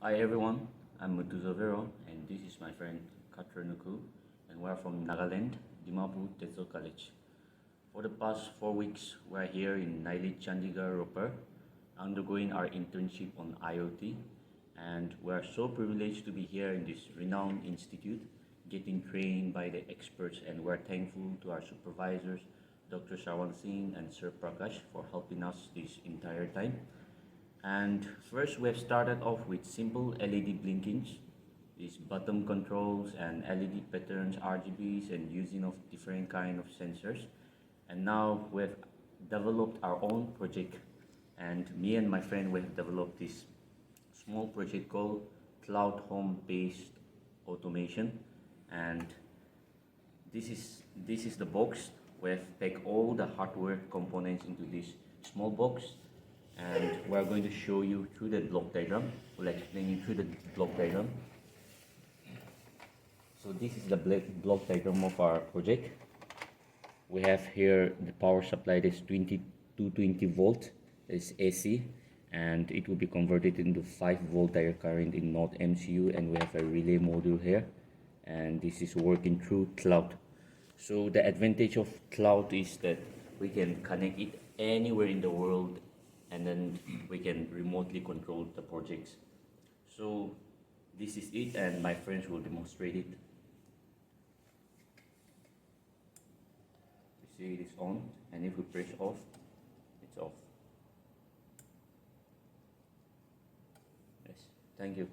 Hi everyone, I'm Mutuzovero and this is my friend Katranuku and we're from Nagaland, Dimapur, Tetso College. For the past 4 weeks, we're here in Naili Chandigarh, Roper, undergoing our internship on IoT, and we're so privileged to be here in this renowned institute, getting trained by the experts, and we're thankful to our supervisors, Dr. Shawan Singh and Sir Prakash, for helping us this entire time. And first, we have started off with simple LED blinkings, these button controls and LED patterns, RGBs, and using of different kind of sensors. And now we've developed our own project, and me and my friend we have developed this small project called Cloud Home Based Automation. And this is the box. We've packed all the hardware components into this small box, and we're going to show you through the block diagram. We'll explain you through the block diagram. So this is the block diagram of our project. We have here the power supply that's 220 volt, is AC, and it will be converted into 5-volt direct current in Node MCU, and we have a relay module here, and this is working through cloud. So the advantage of cloud is that we can connect it anywhere in the world, and then we can remotely control the projects. So this is it, and my friends will demonstrate it. You see it is on, and if we press off, it's off. Yes, thank you.